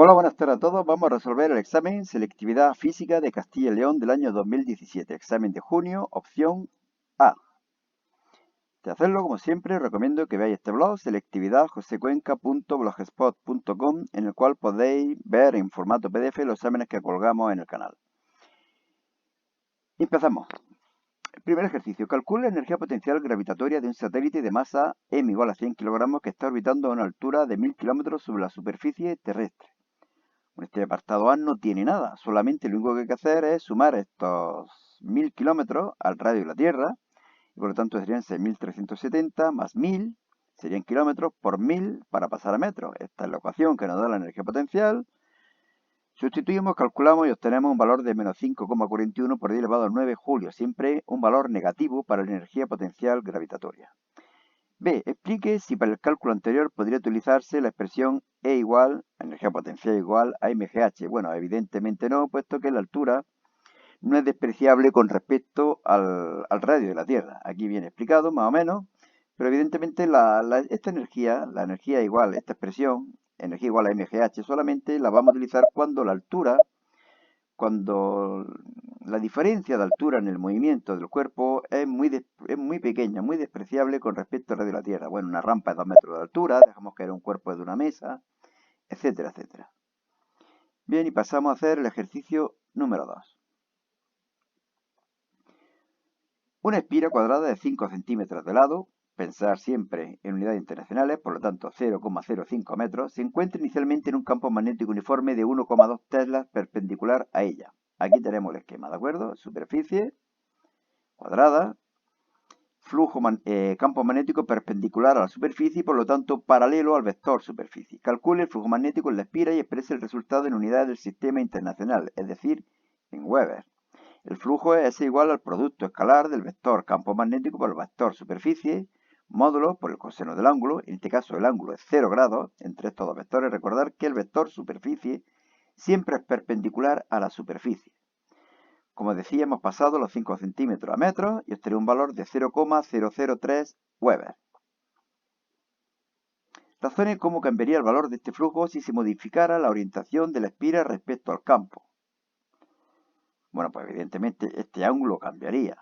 Hola, buenas tardes a todos. Vamos a resolver el examen Selectividad Física de Castilla y León del año 2017. Examen de junio, opción A. De hacerlo, como siempre, recomiendo que veáis este blog, selectividadjosecuenca.blogspot.com, en el cual podéis ver en formato PDF los exámenes que colgamos en el canal. Empezamos. Primer ejercicio. Calcula la energía potencial gravitatoria de un satélite de masa m igual a 100 kilogramos que está orbitando a una altura de 1000 kilómetros sobre la superficie terrestre. Este apartado A no tiene nada, solamente lo único que hay que hacer es sumar estos 1000 kilómetros al radio de la Tierra, y por lo tanto serían 6370 más 1000, serían kilómetros por 1000 para pasar a metros. Esta es la ecuación que nos da la energía potencial. Sustituimos, calculamos y obtenemos un valor de menos 5,41 por 10 elevado al 9 julio, siempre un valor negativo para la energía potencial gravitatoria. B. Explique si para el cálculo anterior podría utilizarse la expresión E igual, energía potencial igual a mgh. Bueno, evidentemente no, puesto que la altura no es despreciable con respecto al radio de la Tierra. Aquí viene explicado, más o menos, pero evidentemente esta energía, la energía igual, esta expresión, energía igual a mgh, solamente la vamos a utilizar cuando la diferencia de altura en el movimiento del cuerpo es muy pequeña, muy despreciable con respecto al radio de la Tierra. Bueno, una rampa de 2 metros de altura, dejamos caer un cuerpo de una mesa, etcétera, etcétera. Bien, y pasamos a hacer el ejercicio número 2. Una espira cuadrada de 5 centímetros de lado, pensar siempre en unidades internacionales, por lo tanto 0,05 metros, se encuentra inicialmente en un campo magnético uniforme de 1,2 teslas perpendicular a ella. Aquí tenemos el esquema, ¿de acuerdo? Superficie cuadrada, campo magnético perpendicular a la superficie y por lo tanto paralelo al vector superficie. Calcule el flujo magnético en la espira y exprese el resultado en unidades del sistema internacional, es decir, en Weber. El flujo es igual al producto escalar del vector campo magnético por el vector superficie, módulo por el coseno del ángulo. En este caso el ángulo es 0 grados entre estos dos vectores. Recordar que el vector superficie siempre es perpendicular a la superficie. Como decía, hemos pasado los 5 centímetros a metros y obtendré un valor de 0,003 Weber. Razone cómo cambiaría el valor de este flujo si se modificara la orientación de la espira respecto al campo. Bueno, pues evidentemente este ángulo cambiaría.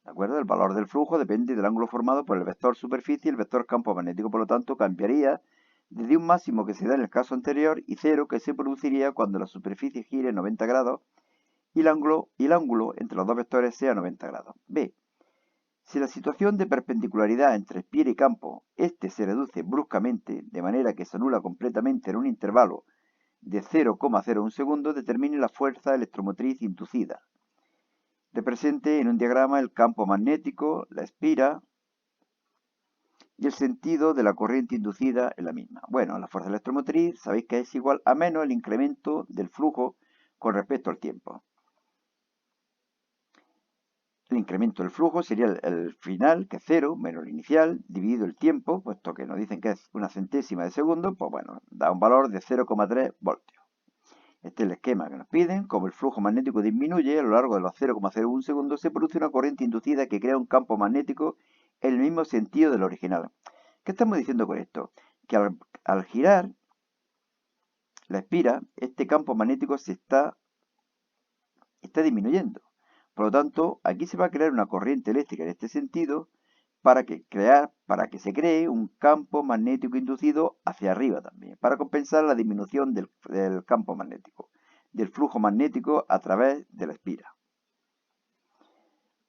¿De acuerdo? El valor del flujo depende del ángulo formado por el vector superficie y el vector campo magnético. Por lo tanto, cambiaría desde un máximo que se da en el caso anterior y 0 que se produciría cuando la superficie gire 90 grados y el ángulo entre los dos vectores sea 90 grados. B. Si la situación de perpendicularidad entre espira y campo, este se reduce bruscamente de manera que se anula completamente en un intervalo de 0,01 segundos, determine la fuerza electromotriz inducida. Represente en un diagrama el campo magnético, la espira y el sentido de la corriente inducida en la misma. Bueno, la fuerza electromotriz sabéis que es igual a menos el incremento del flujo con respecto al tiempo. El incremento del flujo sería el final, que es 0, menos el inicial, dividido el tiempo, puesto que nos dicen que es una centésima de segundo, pues bueno, da un valor de 0,3 voltios. Este es el esquema que nos piden. Como el flujo magnético disminuye a lo largo de los 0,01 segundos, se produce una corriente inducida que crea un campo magnético en el mismo sentido del original. ¿Qué estamos diciendo con esto? Que al girar la espira, este campo magnético se está disminuyendo. Por lo tanto, aquí se va a crear una corriente eléctrica en este sentido para que se cree un campo magnético inducido hacia arriba también, para compensar la disminución del campo magnético, del flujo magnético a través de la espira.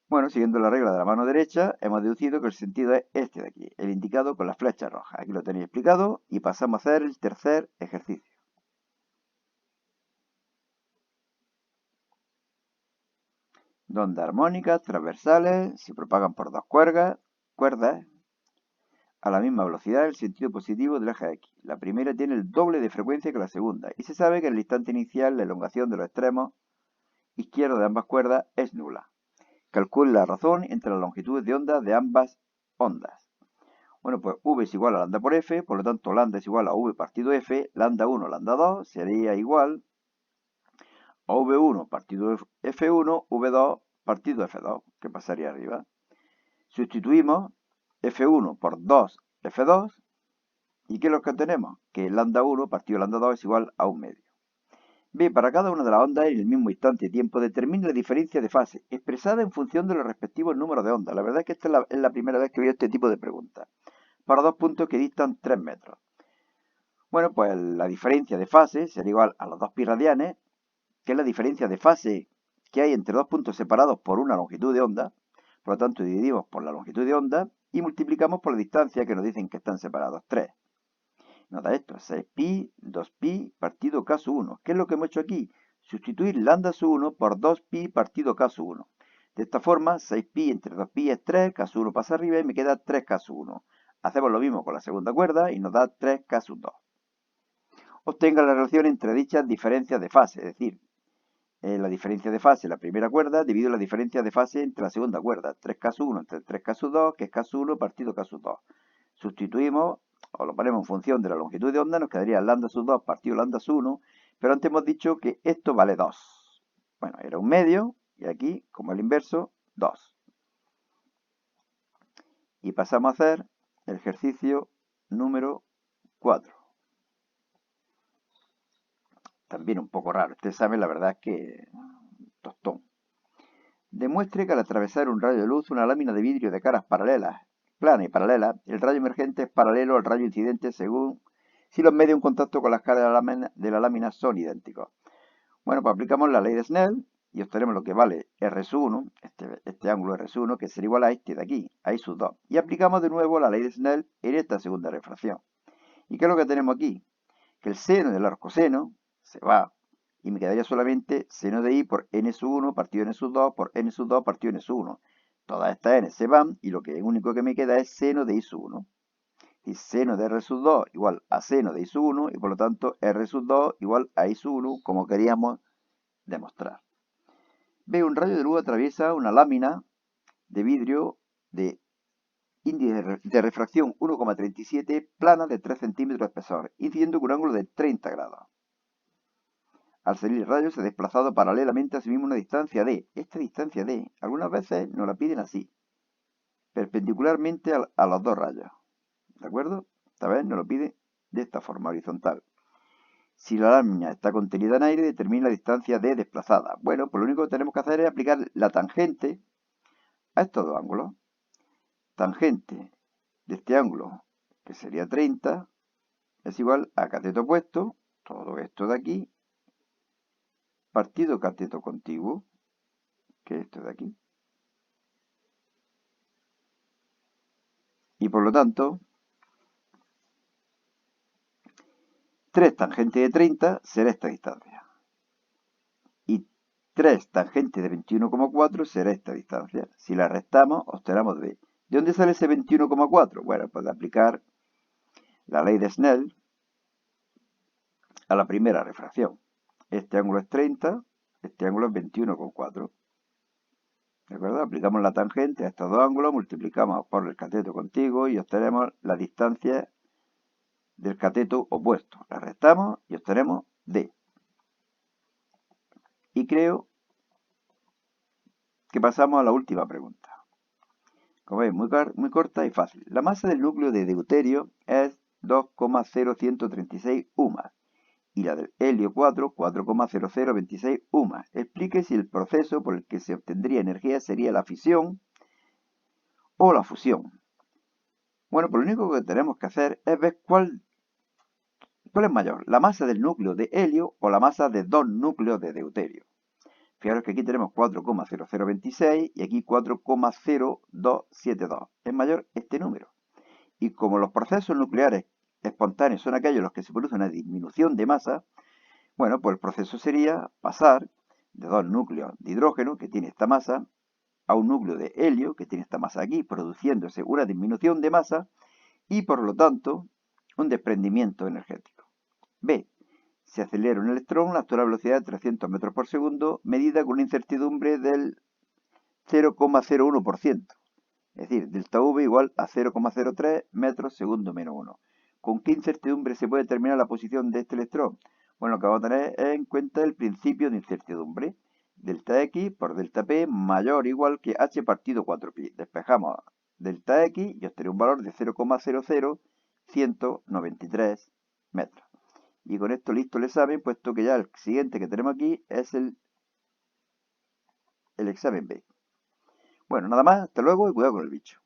Bueno, siguiendo la regla de la mano derecha, hemos deducido que el sentido es este de aquí, el indicado con la flecha roja. Aquí lo tenéis explicado y pasamos a hacer el tercer ejercicio. Donde armónicas transversales se propagan por dos cuerdas a la misma velocidad el sentido positivo del eje X. La primera tiene el doble de frecuencia que la segunda y se sabe que en el instante inicial la elongación de los extremos izquierdos de ambas cuerdas es nula. Calcule la razón entre las longitudes de onda de ambas ondas. Bueno, pues V es igual a lambda por F, por lo tanto lambda es igual a V partido F, lambda 1, lambda 2 sería igual a V1 partido F1, V2 partido F2, que pasaría arriba. Sustituimos F1 por 2 F2, ¿y qué es lo que tenemos? Que lambda 1 partido lambda 2 es igual a 1 medio. B. Para cada una de las ondas en el mismo instante de tiempo, determine la diferencia de fase, expresada en función de los respectivos números de ondas. La verdad es que esta es la primera vez que veo este tipo de preguntas. Para dos puntos que distan 3 metros. Bueno, pues la diferencia de fase será igual a los 2 pi radianes, que es la diferencia de fase que hay entre dos puntos separados por una longitud de onda. Por lo tanto, dividimos por la longitud de onda y multiplicamos por la distancia que nos dicen que están separados, 3. Nos da esto, 6pi, 2pi partido k sub 1. ¿Qué es lo que hemos hecho aquí? Sustituir lambda sub 1 por 2pi partido k sub 1. De esta forma, 6pi entre 2pi es 3, k sub 1 pasa arriba y me queda 3k sub 1. Hacemos lo mismo con la segunda cuerda y nos da 3k sub 2. Obtenga la relación entre dichas diferencias de fase, es decir, la diferencia de fase, la primera cuerda, dividido la diferencia de fase entre la segunda cuerda. 3k sub 1 entre 3k sub 2, que es k sub 1 partido k sub 2. Sustituimos, o lo ponemos en función de la longitud de onda, nos quedaría lambda sub 2 partido lambda sub 1, pero antes hemos dicho que esto vale 2. Bueno, era un medio, y aquí, como el inverso, 2. Y pasamos a hacer el ejercicio número 4. También un poco raro. Este examen, la verdad es que tostón. Demuestre que al atravesar un rayo de luz una lámina de vidrio de caras paralelas, plana y paralela, el rayo emergente es paralelo al rayo incidente según si los medios en contacto con las caras de la lámina son idénticos. Bueno, pues aplicamos la ley de Snell y obtenemos lo que vale R sub 1, este ángulo R sub 1, que será igual a este de aquí, a I sub 2. Y aplicamos de nuevo la ley de Snell en esta segunda refracción. ¿Y qué es lo que tenemos aquí? Que el seno del arcoseno se va y me quedaría solamente seno de I por n sub 1 partido n sub 2 por n sub 2 partido n sub 1. Todas estas n se van y lo único que me queda es seno de I sub 1. Y seno de R sub 2 igual a seno de I sub 1 y por lo tanto R sub 2 igual a I sub 1 como queríamos demostrar. B. Un rayo de luz atraviesa una lámina de vidrio de índice de refracción 1,37 plana de 3 centímetros de espesor, incidiendo con un ángulo de 30 grados. Al salir el rayo se ha desplazado paralelamente a sí mismo una distancia d. Esta distancia d, algunas veces nos la piden así, perpendicularmente a los dos rayos. ¿De acuerdo? Esta vez nos lo pide de esta forma, horizontal. Si la lámina está contenida en aire, determina la distancia d desplazada. Bueno, pues lo único que tenemos que hacer es aplicar la tangente a estos dos ángulos. Tangente de este ángulo, que sería 30, es igual a cateto opuesto, todo esto de aquí, partido cateto contiguo, que es esto de aquí. Y por lo tanto, 3 tangente de 30 será esta distancia. Y 3 tangente de 21,4 será esta distancia. Si la restamos, obtenemos b. ¿De dónde sale ese 21,4? Bueno, pues de aplicar la ley de Snell a la primera refracción. Este ángulo es 30, este ángulo es 21,4. ¿De acuerdo? Aplicamos la tangente a estos dos ángulos, multiplicamos por el cateto contiguo y obtenemos la distancia del cateto opuesto. La restamos y obtenemos d. Y creo que pasamos a la última pregunta. Como veis, muy corta y fácil. La masa del núcleo de deuterio es 2,0136 UMAS y la del helio 4,0026 UMAS. Explique si el proceso por el que se obtendría energía sería la fisión o la fusión. Bueno, pues lo único que tenemos que hacer es ver cuál es mayor, la masa del núcleo de helio o la masa de dos núcleos de deuterio. Fijaros que aquí tenemos 4,0026 y aquí 4,0272. Es mayor este número. Y como los procesos nucleares espontáneos son aquellos en los que se produce una disminución de masa, bueno, pues el proceso sería pasar de dos núcleos de hidrógeno, que tiene esta masa, a un núcleo de helio, que tiene esta masa aquí, produciéndose una disminución de masa y, por lo tanto, un desprendimiento energético. B. Se acelera un electrón a la actual velocidad de 300 metros por segundo, medida con una incertidumbre del 0,01%. Es decir, delta V igual a 0,03 metros segundo menos 1. ¿Con qué incertidumbre se puede determinar la posición de este electrón? Bueno, lo que vamos a tener en cuenta el principio de incertidumbre. Delta X por delta P mayor o igual que H partido 4pi. Despejamos delta X y obtenemos un valor de 0,00193 metros. Y con esto listo el examen, puesto que ya el siguiente que tenemos aquí es el examen B. Bueno, nada más, hasta luego y cuidado con el bicho.